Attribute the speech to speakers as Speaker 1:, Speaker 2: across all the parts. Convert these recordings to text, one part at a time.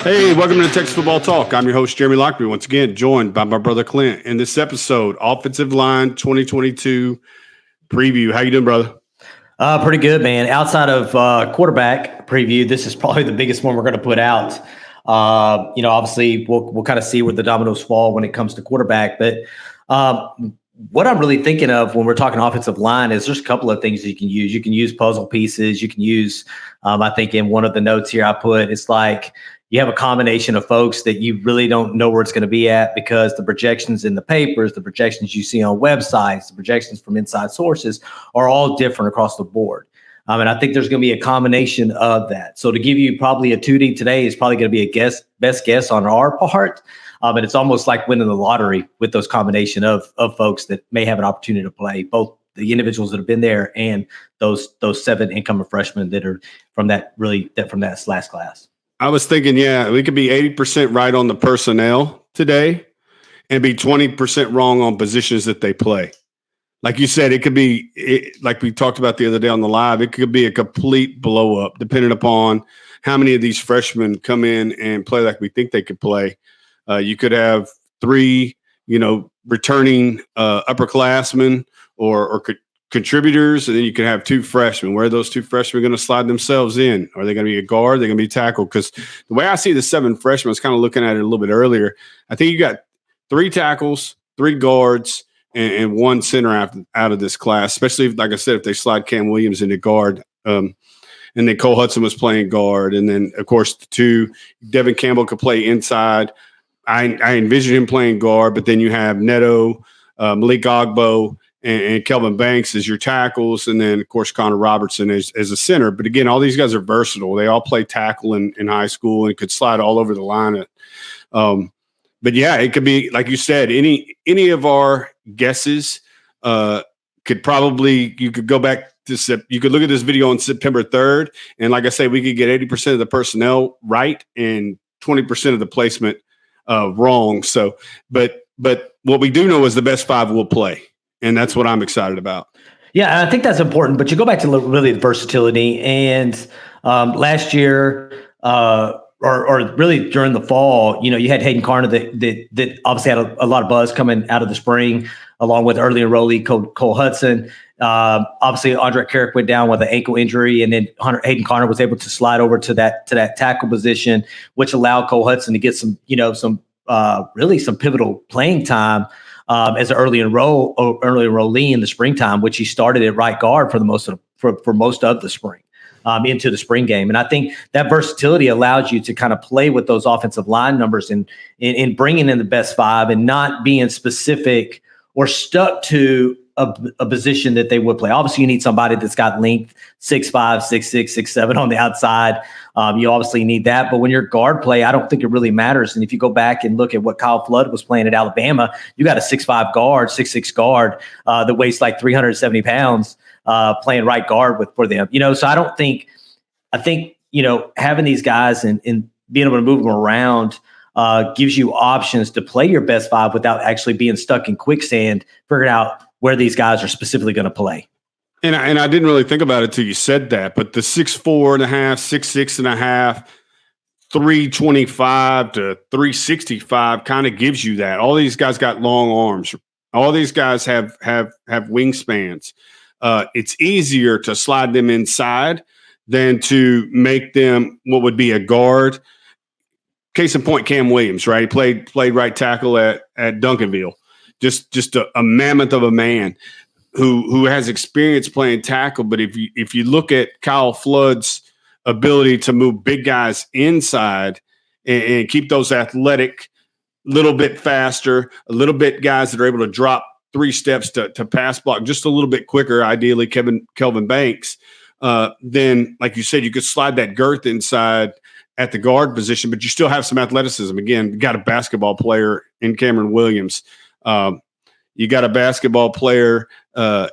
Speaker 1: Hey, welcome to Texas Football Talk. I'm your host, 𝗟𝗓𝗏𝗘, once again joined by my brother Clint. In this episode, Offensive Line 2022 preview. How you doing, brother?
Speaker 2: Pretty good, man. Outside of quarterback preview, this is probably the biggest one we're going to put out. Obviously, we'll kind of see where the dominoes fall when it comes to quarterback. But what I'm really thinking of when we're talking offensive line is there's a couple of things that you can use. You can use puzzle pieces. You can use, I think in one of the notes here I put, it's like you have a combination of folks that you really don't know where it's going to be at because the projections in the papers, the projections you see on websites, the projections from inside sources are all different across the board. And I think there's going to be a combination of that. So to give you probably a 2D today is probably going to be a best guess on our part. But it's almost like winning the lottery with those combination of folks that may have an opportunity to play, both the individuals that have been there and those 7 incoming freshmen that are from that last class.
Speaker 1: I was thinking, we could be 80% right on the personnel today and be 20% wrong on positions that they play. Like you said, it could be, like we talked about the other day on the live, it could be a complete blow up depending upon how many of these freshmen come in and play like we think they could play. You could have 3, returning upperclassmen or contributors, and then you could have 2 freshmen. Where are those 2 freshmen going to slide themselves in? Are they going to be a guard? Are they going to be tackle? Because the way I see the 7 freshmen, I was kind of looking at it a little bit earlier. I think you got 3 tackles, 3 guards, and 1 center out of this class, especially, like I said, if they slide Cam Williams into guard. And then Cole Hutson was playing guard. And then, of course, the 2, Devin Campbell could play inside. I envision him playing guard, but then you have Neto, Malik Ogbo, and Kelvin Banks as your tackles, and then, of course, Connor Robertson as a center. But, again, all these guys are versatile. They all play tackle in high school and could slide all over the line. But, yeah, it could be, like you said, any of our guesses could probably – you could go back to – you could look at this video on September 3rd, and like I say, we could get 80% of the personnel right and 20% of the placement wrong. So, but what we do know is the best 5 will play. And that's what I'm excited about.
Speaker 2: Yeah, I think that's important. But you go back to really the versatility. And last year, or really during the fall, you had Hayden Carter that obviously had a lot of buzz coming out of the spring, along with early enrollee Cole Hutson. Obviously, Andre Carrick went down with an ankle injury, and then Hayden Carter was able to slide over to that tackle position, which allowed Cole Hutson to get some pivotal playing time. As an early enrollee in the springtime, which he started at right guard for most of the spring, into the spring game. And I think that versatility allows you to kind of play with those offensive line numbers and in bringing in the best 5 and not being specific or stuck to a position that they would play. Obviously, you need somebody that's got length, 6'5", 6'6", 6'7" on the outside. You obviously need that. But when you're guard play, I don't think it really matters. And if you go back and look at what Kyle Flood was playing at Alabama, you got a 6'5" guard, 6'6" guard that weighs like 370 pounds playing right guard for them. So I think having these guys and being able to move them around gives you options to play your best 5 without actually being stuck in quicksand, figuring out where these guys are specifically going to play.
Speaker 1: And I didn't really think about it till you said that, but the 6'4.5", 6'6.5", 325 to 365 kind of gives you that. All these guys got long arms. All these guys have wingspans. It's easier to slide them inside than to make them what would be a guard. Case in point, Cam Williams, right? He played right tackle at Duncanville. Just a mammoth of a man who has experience playing tackle. But if you look at Kyle Flood's ability to move big guys inside and keep those athletic, little bit faster, a little bit guys that are able to drop 3 steps to pass block just a little bit quicker, ideally Kelvin Banks, then, like you said, you could slide that girth inside at the guard position, but you still have some athleticism. Again, you got a basketball player in Cameron Williams. You got a basketball player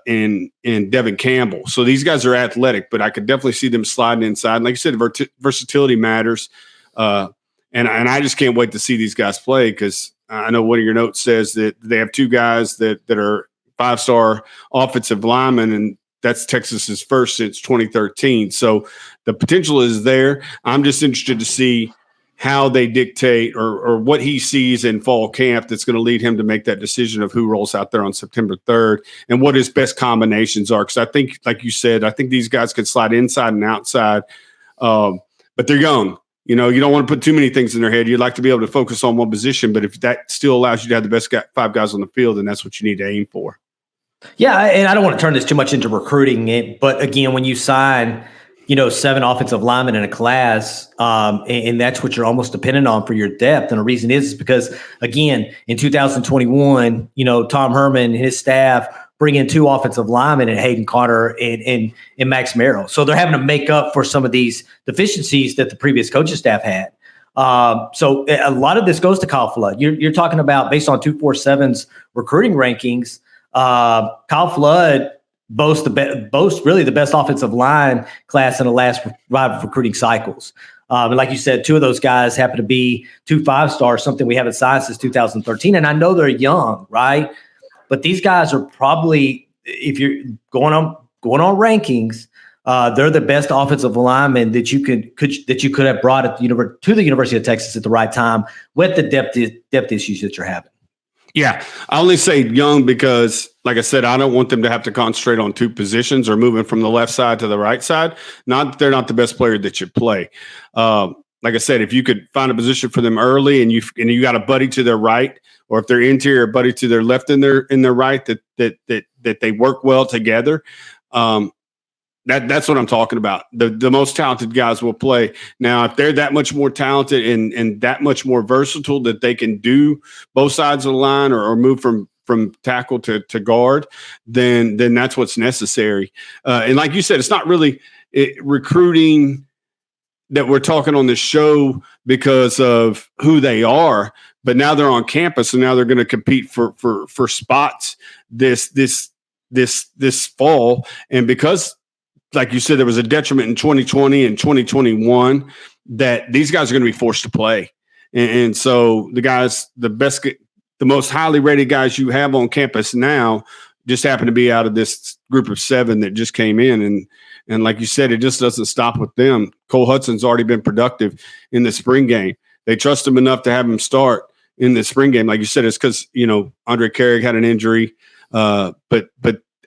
Speaker 1: in Devin Campbell. So these guys are athletic, but I could definitely see them sliding inside. And like you said, versatility matters. And I just can't wait to see these guys play because I know one of your notes says that they have 2 guys that are 5-star offensive linemen, and that's Texas's first since 2013. So the potential is there. I'm just interested to see how they dictate or what he sees in fall camp that's going to lead him to make that decision of who rolls out there on September 3rd and what his best combinations are. Because I think, like you said, I think these guys could slide inside and outside, but they're young. You know, you don't want to put too many things in their head. You'd like to be able to focus on one position, but if that still allows you to have the best 5 guys on the field, then that's what you need to aim for.
Speaker 2: Yeah, and I don't want to turn this too much into recruiting, but again, when you sign – 7 offensive linemen in a class, and that's what you're almost dependent on for your depth. And the reason is because, again, in 2021, Tom Herman and his staff bring in 2 offensive linemen and Hayden Carter and Max Merrill. So they're having to make up for some of these deficiencies that the previous coaching staff had. So a lot of this goes to Kyle Flood. You're talking about, based on 247's recruiting rankings, Kyle Flood boasts really the best offensive line class in the last 5 recruiting cycles. And like you said, 2 of those guys happen to be 2 5-stars, something we haven't signed since 2013. And I know they're young, right? But these guys are probably, if you're going on rankings, they're the best offensive linemen that you could have brought to the University of Texas at the right time with the depth issues that you're having.
Speaker 1: Yeah, I only say young because, like I said, I don't want them to have to concentrate on 2 positions or moving from the left side to the right side. Not that they're not the best player that you play. Like I said, if you could find a position for them early and you got a buddy to their right, or if they're interior, a buddy to their left and their right, that they work well together. That's what I'm talking about. The most talented guys will play. Now, if they're that much more talented and that much more versatile that they can do both sides of the line or move from tackle to guard, then that's what's necessary. And like you said, it's not really recruiting that we're talking on this show because of who they are, but now they're on campus and now they're going to compete for spots this fall. And because, like you said, there was a detriment in 2020 and 2021 that these guys are going to be forced to play. And so the most highly rated guys you have on campus now just happen to be out of this group of 7 that just came in. And like you said, it just doesn't stop with them. Cole Hutson's already been productive in the spring game. They trust him enough to have him start in the spring game. Like you said, it's because, Andre Carrick had an injury. But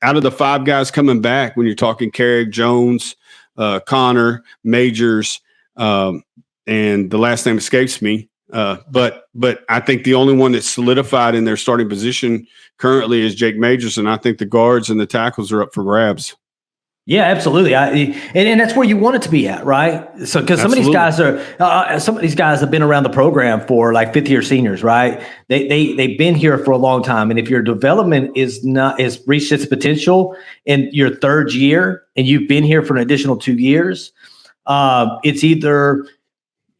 Speaker 1: out of the 5 guys coming back, when you're talking Carrick, Jones, Connor, Majors, and the last name escapes me. But I think the only one that's solidified in their starting position currently is Jake Majors, and I think the guards and the tackles are up for grabs.
Speaker 2: Yeah, absolutely. And that's where you want it to be at, right? So, because some of these guys have been around the program for like 5th-year seniors, right? They've been here for a long time, and if your development is reached its potential in your 3rd year, and you've been here for an additional 2 years, it's either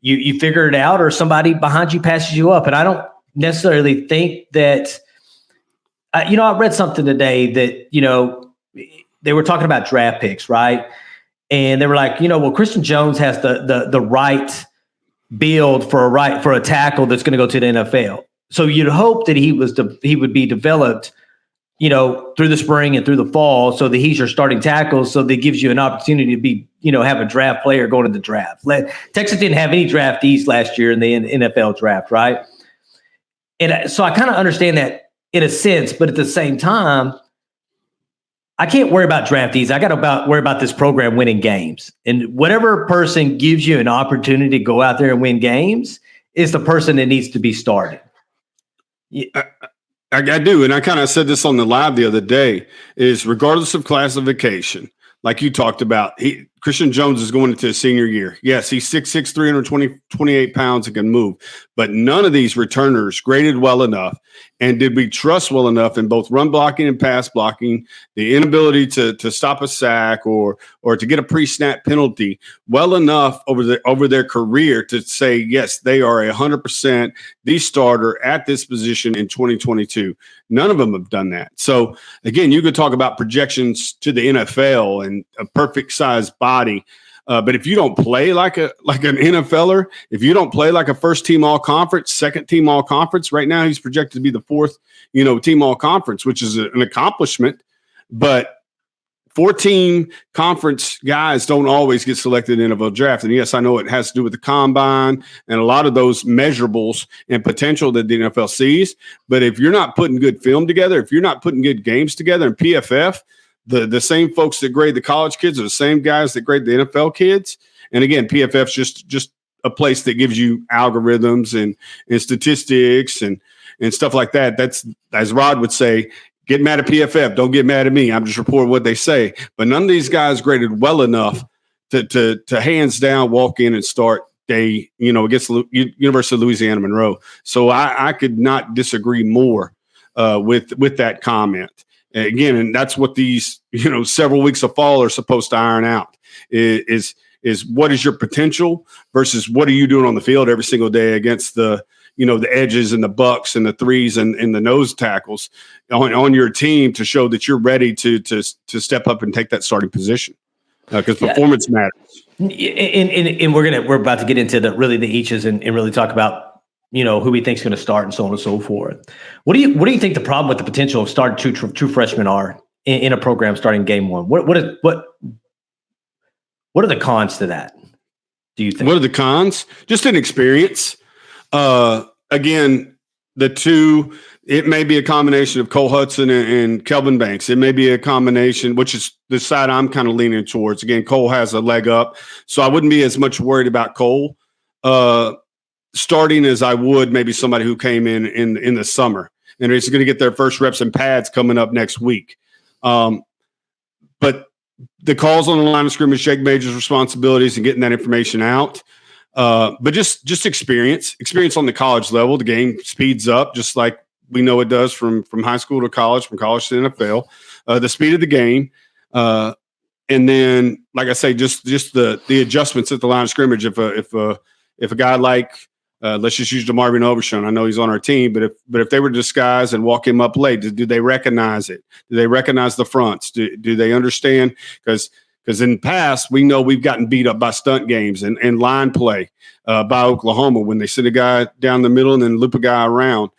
Speaker 2: you figure it out or somebody behind you passes you up. And I don't necessarily think that. I read something today that they were talking about draft picks, right? And they were like, Christian Jones has the right build for a tackle that's going to go to the NFL. So you'd hope that he would be developed, through the spring and through the fall, so that he's your starting tackle. So that gives you an opportunity to be, have a draft player going to the draft. Texas didn't have any draftees last year in the NFL draft, right? And so I kind of understand that in a sense, but at the same time, I can't worry about draftees. I got to worry about this program winning games. And whatever person gives you an opportunity to go out there and win games is the person that needs to be started.
Speaker 1: I do. And I kind of said this on the live the other day, is regardless of classification, like you talked about, Christian Jones is going into his senior year. Yes, he's 6'6", 328 pounds and can move. But none of these returners graded well enough. And did we trust well enough in both run blocking and pass blocking, the inability to stop a sack or to get a pre-snap penalty well enough over their career to say, yes, they are 100% the starter at this position in 2022. None of them have done that. So, again, you could talk about projections to the NFL and a perfect size body. But if you don't play like an NFLer, if you don't play like a first team all conference, second team all conference, right now he's projected to be the 4th, team all conference, which is an accomplishment. But 14 conference guys don't always get selected in the NFL draft. And yes, I know it has to do with the combine and a lot of those measurables and potential that the NFL sees. But if you're not putting good film together, if you're not putting good games together in PFF, the same folks that grade the college kids are the same guys that grade the NFL kids. And again, PFF's just a place that gives you algorithms and statistics and stuff like that. That's, as Rod would say, get mad at PFF. Don't get mad at me. I'm just reporting what they say. But none of these guys graded well enough to hands down walk in and start day, against the University of Louisiana Monroe. So I could not disagree more with that comment. Again, and that's what these, several weeks of fall are supposed to iron out is what is your potential versus what are you doing on the field every single day against the edges and the bucks and the threes and the nose tackles on your team to show that you're ready to step up and take that starting position because performance matters.
Speaker 2: And we're about to get into the eaches and really talk about who we think is going to start and so on and so forth. What do you think the problem with the potential of starting true freshmen are in a program starting game one? What are the cons to that? Do you think?
Speaker 1: What are the cons? Just inexperience. Again, the two, it may be a combination of Cole Hutson and Kelvin Banks. It may be a combination, which is the side I'm kind of leaning towards. Again, Cole has a leg up, so I wouldn't be as much worried about Cole starting as I would maybe somebody who came in the summer and is going to get their first reps and pads coming up next week. But the calls on the line of scrimmage, Jake Major's responsibilities and getting that information out. But just experience on the college level. The game speeds up just like we know it does from high school to college, from college to NFL. The speed of the game, and then, like I say, just the adjustments at the line of scrimmage. If a guy like let's just use DeMarvin Overshown. I know he's on our team, but if they were to disguise and walk him up late, do they recognize it? Do they recognize the fronts? Do they understand? Because in the past, we know we've gotten beat up by stunt games and line play by Oklahoma when they sit a guy down the middle and then loop a guy around.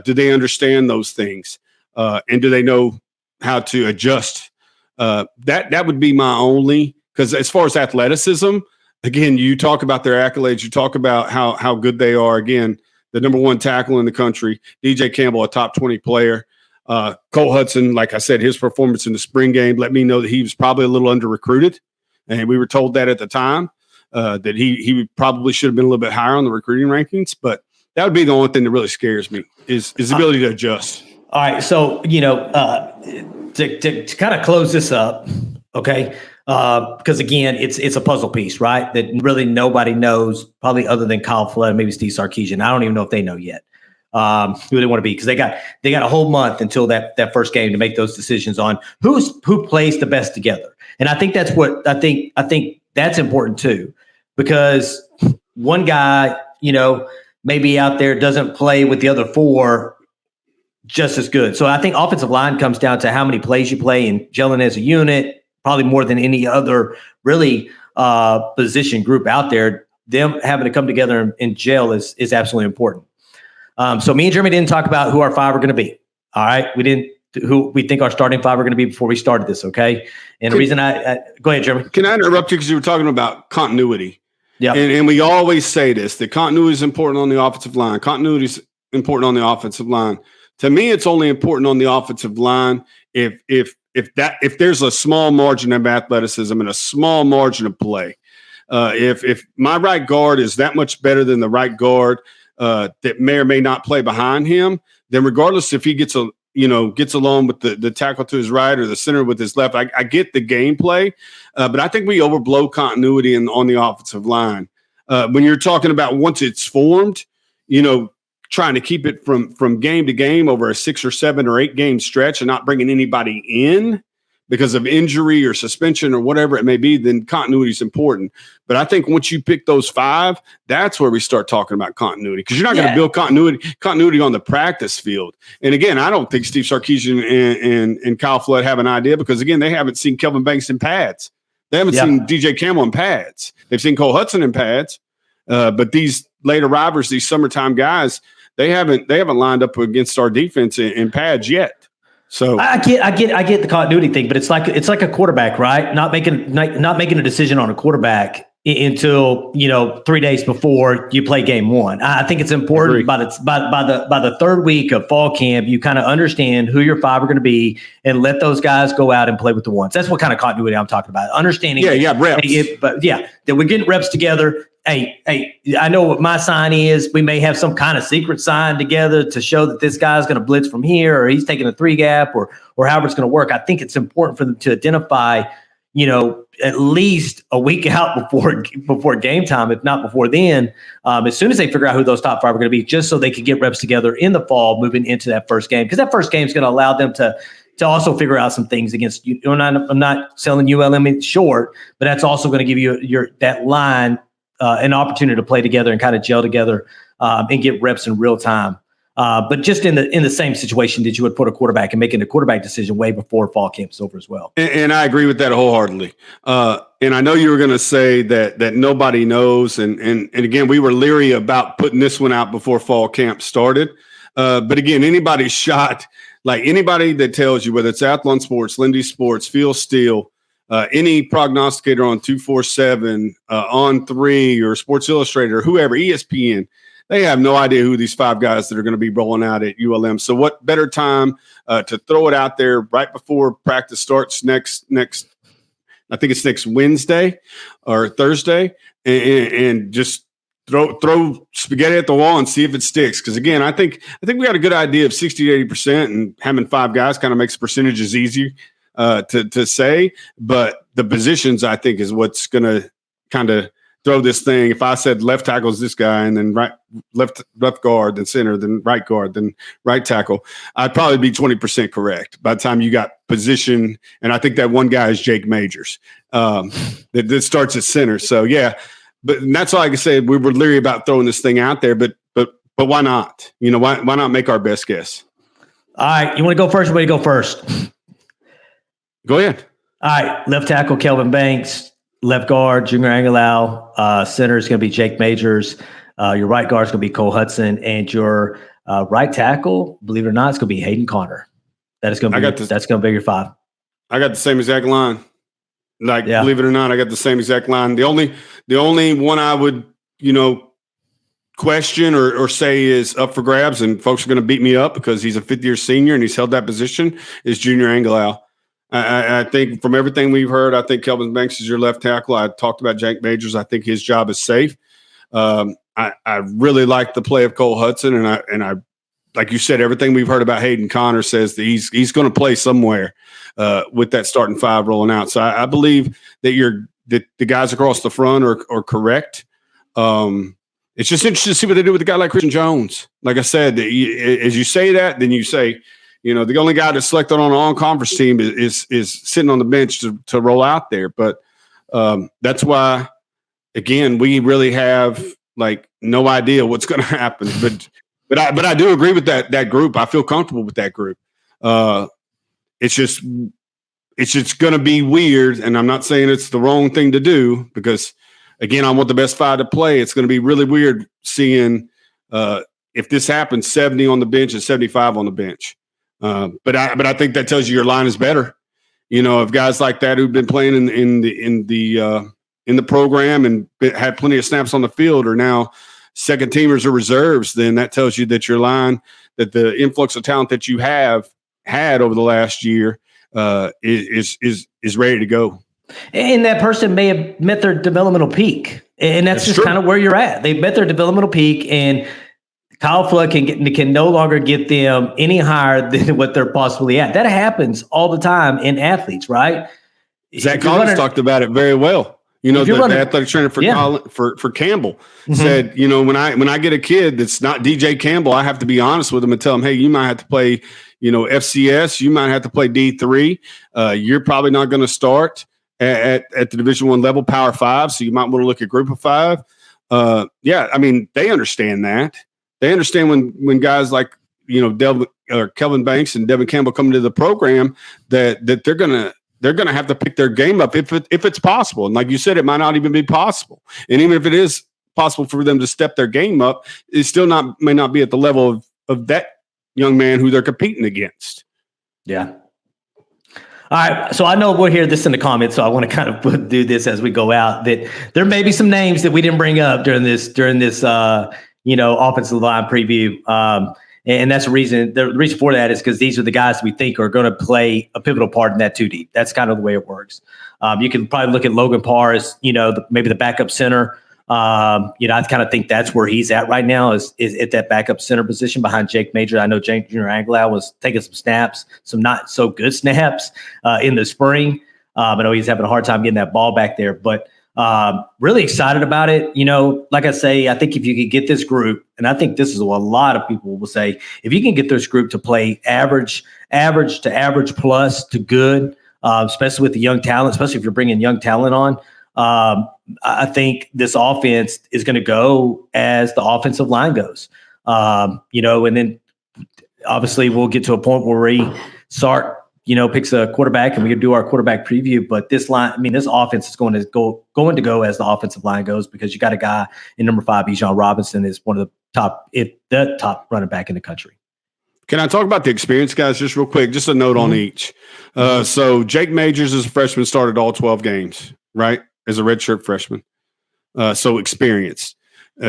Speaker 1: Do they understand those things? And do they know how to adjust? That would be my only, because as far as athleticism, again, you talk about their accolades. You talk about how good they are. Again, the number one tackle in the country, DJ Campbell, a top 20 player. Cole Hutson, like I said, his performance in the spring game let me know that he was probably a little under-recruited. And we were told that at the time, that he probably should have been a little bit higher on the recruiting rankings. But that would be the only thing that really scares me is the ability to adjust.
Speaker 2: All right. So, to kind of close this up, okay, because, again, it's a puzzle piece, right, that really nobody knows, probably other than Kyle Flood, maybe Steve Sarkisian. I don't even know if they know yet. Who they want to be, because they got a whole month until that first game to make those decisions on who plays the best together. And I think that's what I think that's important too, because one guy, maybe out there doesn't play with the other four just as good. So I think offensive line comes down to how many plays you play and gelling as a unit, probably more than any other really position group out there. Them having to come together and gel is absolutely important. So me and Jeremy didn't talk about who our five are going to be. All right. We didn't, who we think our starting five are going to be before we started this. Okay. And the reason go ahead, Jeremy.
Speaker 1: Can I interrupt you? Because you were talking about continuity. Yeah. And we always say this, that continuity is important on the offensive line. Continuity is important on the offensive line. To me, it's only important on the offensive line if there's a small margin of athleticism and a small margin of play. If my right guard is that much better than the right guard that may or may not play behind him, then regardless if he gets along with the tackle to his right or the center with his left, I get the gameplay, but I think we overblow continuity on the offensive line. When you're talking about once it's formed, trying to keep it from game to game over a 6 or 7 or 8 game stretch and not bringing anybody in because of injury or suspension or whatever it may be, then continuity is important. But I think once you pick those 5, that's where we start talking about continuity, because you're not going to build continuity on the practice field. And again, I don't think Steve Sarkisian and Kyle Flood have an idea, because again, they haven't seen Kelvin Banks in pads. They haven't seen DJ Campbell in pads. They've seen Cole Hutson in pads. But these late arrivers, these summertime guys, they haven't lined up against our defense in pads yet. So
Speaker 2: I get the continuity thing, but it's like a quarterback, right? Not making a decision on a quarterback until 3 days before you play game one. I think it's important by the third week of fall camp, you kind of understand who your five are going to be and let those guys go out and play with the ones. That's what kind of continuity I'm talking about. Understanding,
Speaker 1: reps.
Speaker 2: That we're getting reps together. Hey, I know what my sign is. We may have some kind of secret sign together to show that this guy's going to blitz from here, or he's taking a 3 gap, or however it's going to work. I think it's important for them to identify, at least a week out before game time, if not before then, as soon as they figure out who those top 5 are going to be, just so they can get reps together in the fall, moving into that first game, because that first game is going to allow them to also figure out some things against you. I'm not selling ULM short, but that's also going to give you that line an opportunity to play together and kind of gel together and get reps in real time. But just in the same situation that you would put a quarterback and making a quarterback decision way before fall camp is over as well.
Speaker 1: And I agree with that wholeheartedly. And I know you were going to say that nobody knows. And again, we were leery about putting this one out before fall camp started. But again, anybody's shot, like anybody that tells you, whether it's Athlon Sports, Lindy Sports, Phil Steele, any prognosticator on 247, On 3, or Sports Illustrated, or whoever, ESPN, they have no idea who these 5 guys that are going to be rolling out at ULM. So what better time to throw it out there right before practice starts next I think it's next Wednesday or Thursday, and just throw spaghetti at the wall and see if it sticks. Because again, I think we got a good idea of 60 to 80%, and having 5 guys kind of makes percentages easier to say, but the positions I think is what's going to kind of throw this thing. If I said left tackle is this guy, and then left guard, then center, then right guard, then right tackle, I'd probably be 20% correct by the time you got position. And I think that one guy is Jake Majors that starts at center. So yeah, but that's all I can say. We were leery about throwing this thing out there, but why not? Why not make our best guess?
Speaker 2: All right, you want to go first? Or you go first?
Speaker 1: Go ahead.
Speaker 2: All right, left tackle Kelvin Banks, left guard Junior Angilau, center is going to be Jake Majors, your right guard is going to be Cole Hutson, and your right tackle, believe it or not, it's going to be Hayden Conner. That's going to be your 5.
Speaker 1: I got the same exact line. Believe it or not, I got the same exact line. The only one I would question or say is up for grabs, and folks are going to beat me up because he's a 5th-year senior and he's held that position, is Junior Angilau. I think from everything we've heard, I think Kelvin Banks is your left tackle. I talked about Jake Majors. I think his job is safe. I really like the play of Cole Hutson, and I like you said, everything we've heard about Hayden Conner says that he's going to play somewhere with that starting 5 rolling out. So I believe that the guys across the front are correct. It's just interesting to see what they do with a guy like Christian Jones. Like I said, as you say that, then you say, the only guy that's selected on an all-conference team is sitting on the bench to roll out there. But that's why, again, we really have no idea what's going to happen. But I do agree with that group. I feel comfortable with that group. It's just going to be weird, and I'm not saying it's the wrong thing to do because, again, I want the best 5 to play. It's going to be really weird seeing if this happens, 70 on the bench and 75 on the bench. But I think that tells you your line is better. If guys like that who've been playing in the program and had plenty of snaps on the field are now second teamers or reserves, then that tells you that your line, that the influx of talent that you have had over the last year is ready to go.
Speaker 2: And that person may have met their developmental peak, and that's just kind of where you're at. They've met their developmental peak, and Kyle Flood can no longer get them any higher than what they're possibly at. That happens all the time in athletes, right?
Speaker 1: Zach Collins talked about it very well. The athletic trainer for Campbell said, when I get a kid that's not DJ Campbell, I have to be honest with him and tell him, hey, you might have to play, FCS, you might have to play D3. You're probably not going to start at the Division I level, Power 5, so you might want to look at Group of 5. They understand that. They understand when guys like Kelvin Banks and Devin Campbell come into the program that they're gonna have to pick their game up if it's possible. And like you said, it might not even be possible. And even if it is possible for them to step their game up, it still may not be at the level of that young man who they're competing against.
Speaker 2: Yeah. All right. So I know we'll hear this in the comments, so I want to kind of do this as we go out, that there may be some names that we didn't bring up during this offensive line preview. And that's the reason. The reason for that is because these are the guys we think are going to play a pivotal part in that 2 deep. That's kind of the way it works. You can probably look at Logan Parr as, maybe the backup center. I kind of think that's where he's at right now is at that backup center position behind Jake Major. I know Jake Jr. Aguilar was taking some snaps, some not so good snaps in the spring. I know he's having a hard time getting that ball back there, but really excited about it. Like I say, I think if you could get this group, and I think this is what a lot of people will say, if you can get this group to play average to average plus to good, especially with the young talent, especially if you're bringing young talent on, I think this offense is going to go as the offensive line goes. And then obviously we'll get to a point where Sark, picks a quarterback and we can do our quarterback preview. But this offense is going to go as the offensive line goes, because you got a guy in number 5, Bijan Robinson, is one of the top running back in the country.
Speaker 1: Can I talk about the experience, guys, just real quick? Just a note on each. So Jake Majors as a freshman started all 12 games, right? As a redshirt freshman. So experienced.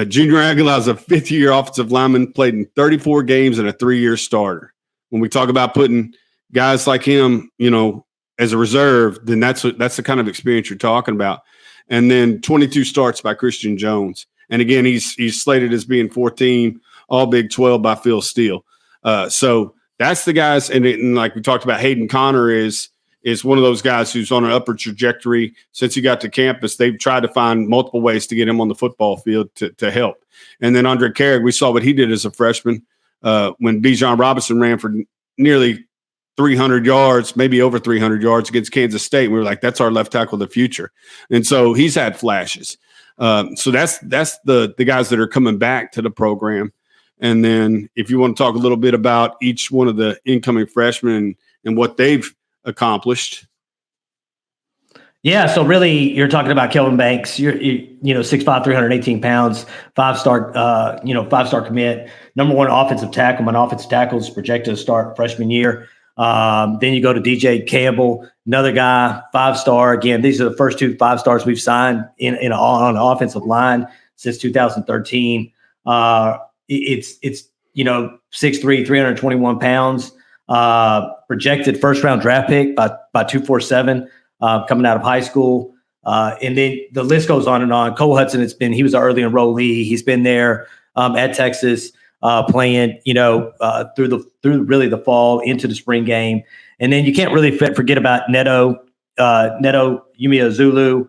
Speaker 1: Junior Aguilar is a 5th-year offensive lineman, played in 34 games and a 3-year starter. When we talk about putting guys like him, as a reserve, then that's the kind of experience you're talking about. And then 22 starts by Christian Jones. And again, he's slated as being 14 All Big 12 by Phil Steele. So that's the guys. And like we talked about, Hayden Connor is one of those guys who's on an upward trajectory. Since he got to campus, they've tried to find multiple ways to get him on the football field to help. And then Andre Carrick, we saw what he did as a freshman when Bijan Robinson ran for nearly 300 yards, maybe over 300 yards against Kansas State. We were like, that's our left tackle of the future. And so he's had flashes. So that's the guys that are coming back to the program. And then if you want to talk a little bit about each one of the incoming freshmen and what they've accomplished.
Speaker 2: Yeah, so really, you're talking about Kelvin Banks. You're 6'5", 318 pounds, 5-star commit, number 1 offensive tackle. My offensive tackle is projected to start freshman year. Then you go to DJ Campbell, another guy, 5-star. Again, these are the first 2 5-stars we've signed on the offensive line since 2013. It's 6'3", 321 pounds. Projected first-round draft pick by 247 coming out of high school. And then the list goes on and on. Cole Hutson, he was an early enrollee. He's been there at Texas playing, through really the fall into the spring game. And then you can't really forget about 𝗟𝗓 𝗟𝗓𝗦𝗖𝗥𝗓𝗓,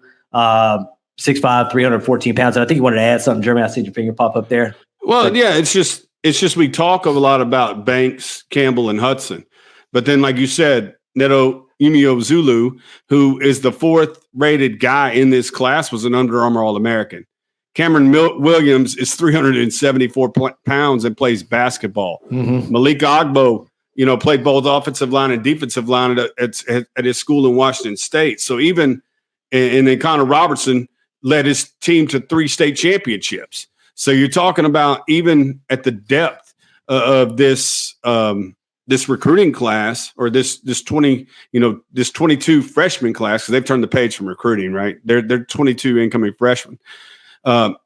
Speaker 2: 6'5", 314 pounds. And I think you wanted to add something, Jeremy. I see your finger pop up there.
Speaker 1: Well, yeah, it's just we talk a lot about Banks, Campbell, and Hutson. But then, like you said, 𝗟𝗓 𝗟𝗓𝗦𝗓, who is the 4th-rated guy in this class, was an Under Armour All-American. Cameron Williams is 374 pounds and plays basketball. Mm-hmm. Malik Agbo, played both offensive line and defensive line at his school in Washington State. So and then Connor Robertson led his team to 3 state championships. So you're talking about even at the depth of this recruiting class, or this 22 freshman class, because they've turned the page from recruiting, right? They're 22 incoming freshmen.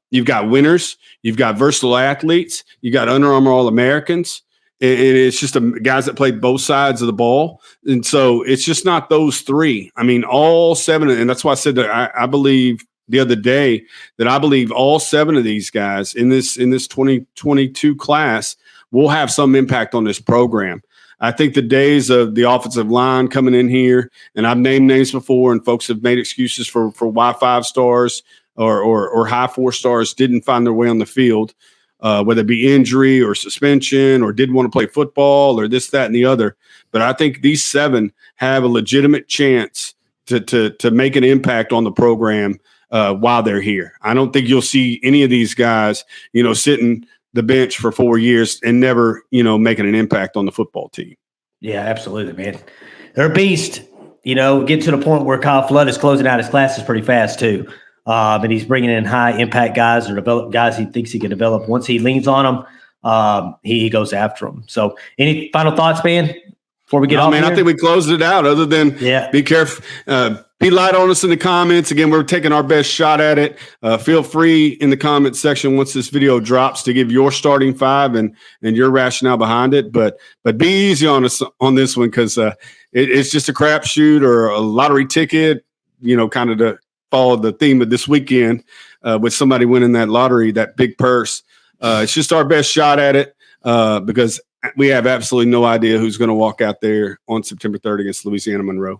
Speaker 1: You've got winners, you've got versatile athletes, you got Under Armour All-Americans, and it's just guys that play both sides of the ball. And so it's just not those 3. I mean, all 7, and that's why I said that I believe the other day that I believe all 7 of these guys in this 2022 class will have some impact on this program. I think the days of the offensive line coming in here, and I've named names before, and folks have made excuses for why 5-stars or high 4-stars didn't find their way on the field, whether it be injury or suspension or didn't want to play football or this, that, and the other. But I think these 7 have a legitimate chance to make an impact on the program while they're here. I don't think you'll see any of these guys, sitting the bench for 4 years and never, making an impact on the football team.
Speaker 2: Yeah, absolutely, man. They're a beast. Get to the point where Kyle Flood is closing out his classes pretty fast too. And he's bringing in high impact guys or develop guys he thinks he can develop. Once he leans on them, he goes after them. So any final thoughts, man? before we get
Speaker 1: No,
Speaker 2: off
Speaker 1: man,
Speaker 2: here?
Speaker 1: I think we closed it out. Other than be careful, be light on us in the comments. Again, we're taking our best shot at it. Feel free in the comment section once this video drops to give your starting five and your rationale behind it. But be easy on us on this one because it's just a crapshoot or a lottery ticket. Kind of to follow the theme of this weekend with somebody winning that lottery, that big purse. It's just our best shot at it because we have absolutely no idea who's going to walk out there on September 3rd against Louisiana Monroe.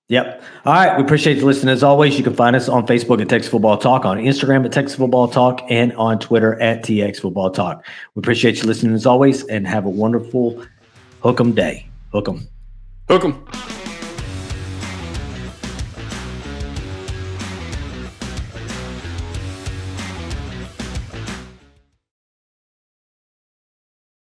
Speaker 2: Yep. All right. We appreciate you listening. As always, you can find us on Facebook at Texas Football Talk, on Instagram at Texas Football Talk, and on Twitter at TX Football Talk. We appreciate you listening as always, and have a wonderful Hook 'em day. Hook 'em.
Speaker 1: Hook 'em.